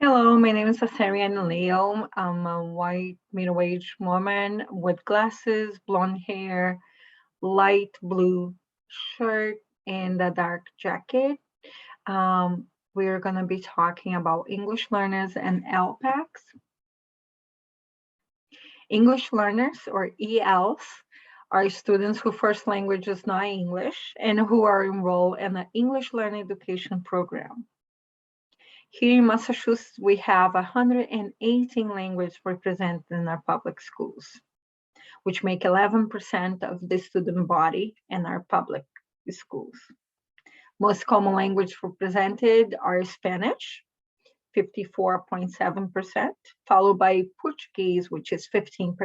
Hello, my name is Asarian Leo. I'm a white middle-aged woman with glasses, blonde hair, light blue shirt, and a dark jacket. We're going to be talking about English learners and ELPACs. English learners, or ELs, are students whose first language is not English and who are enrolled in the English Learning Education Program. Here in Massachusetts, we have 118 languages represented in our public schools, which make 11% of the student body in our public schools. Most common languages represented are Spanish, 54.7%, followed by Portuguese, which is 15%.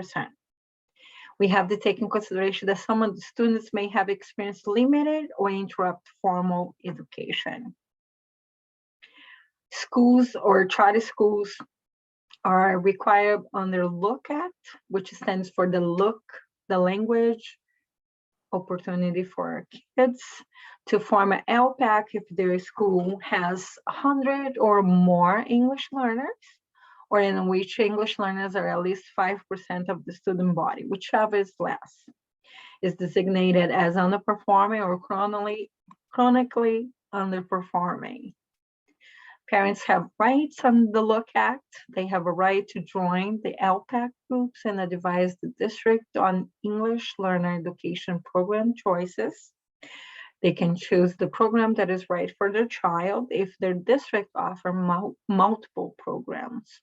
We have to take in consideration that some of the students may have experienced limited or interrupt formal education. Schools or charter schools are required under LOOKAT, which stands for the language opportunity for kids, to form an ELPAC if their school has 100 or more English learners, or in which English learners are at least 5% of the student body, whichever is less, is designated as underperforming or chronically underperforming. Parents have rights under the LOOK Act. They have a right to join the ELPAC groups and advise the district on English learner education program choices. They can choose the program that is right for their child if their district offers multiple programs.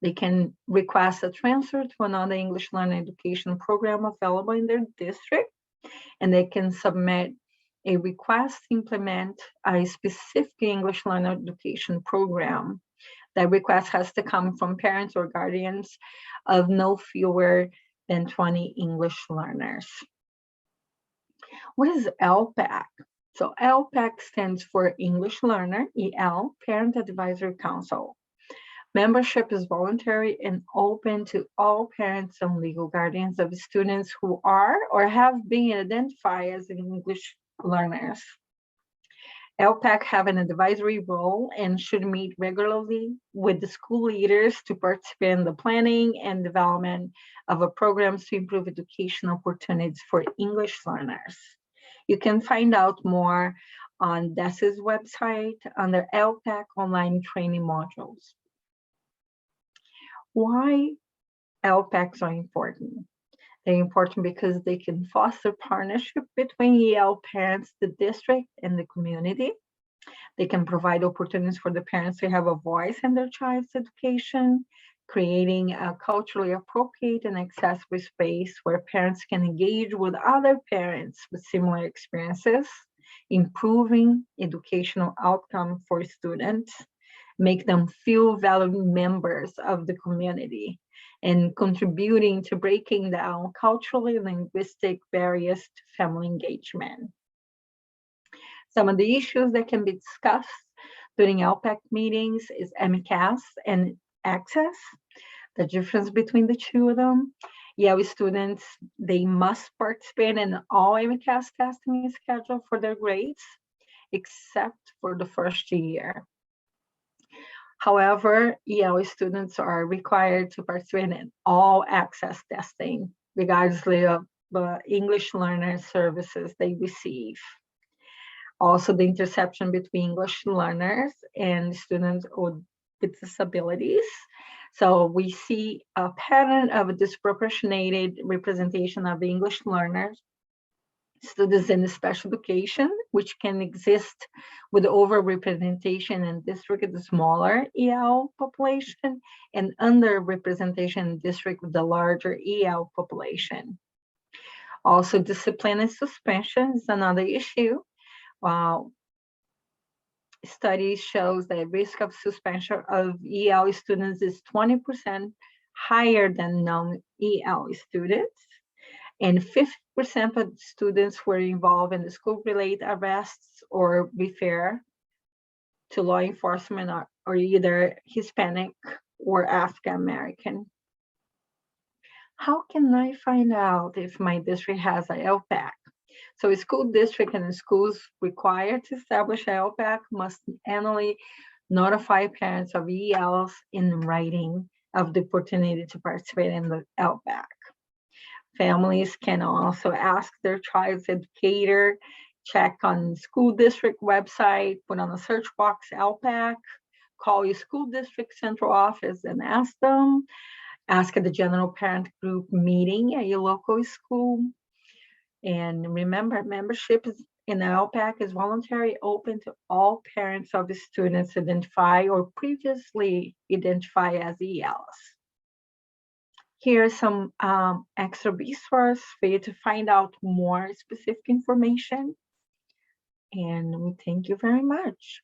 They can request a transfer to another English learner education program available in their district, and they can submit a request to implement a specific English learner education program. That request has to come from parents or guardians of no fewer than 20 English learners. What is ELPAC? So ELPAC stands for English Learner, EL, Parent Advisory Council. Membership is voluntary and open to all parents and legal guardians of students who are or have been identified as English learners. ELPAC have an advisory role and should meet regularly with the school leaders to participate in the planning and development of a programs to improve education opportunities for English learners. You can find out more on DES's website under ELPAC online training modules. Why ELPACs are important? They're important because they can foster partnership between EL parents, the district, and the community. They can provide opportunities for the parents to have a voice in their child's education, creating a culturally appropriate and accessible space where parents can engage with other parents with similar experiences, improving educational outcome for students, make them feel valued members of the community, and contributing to breaking down culturally linguistic barriers to family engagement. Some of the issues that can be discussed during ELPAC meetings is MCAS and access, the difference between the two of them. EL students, they must participate in all MCAS testing schedule for their grades, except for the first year. However, EL students are required to participate in all access testing, regardless of the English learner services they receive. Also, the intersection between English learners and students with disabilities. So we see a pattern of a disproportionate representation of the English learners, students in special education, which can exist with overrepresentation in district with the smaller EL population and underrepresentation in district with the larger EL population. Also, discipline and suspension is another issue. Studies shows that risk of suspension of EL students is 20% higher than non-EL students, and 50% of students were involved in the school-related arrests or refer to law enforcement are either Hispanic or African American. How can I find out if my district has an ELPAC? So a school district and schools required to establish an ELPAC must annually Notify parents of ELs in writing of the opportunity to participate in the ELPAC. Families can also ask their child's educator, check on school district website, put on the search box ELPAC, call your school district central office and ask them, ask at the general parent group meeting at your local school. And remember, membership in the ELPAC is voluntary, open to all parents of the students identified or previously identified as ELs. Here's some extra resource for you to find out more specific information. And we thank you very much.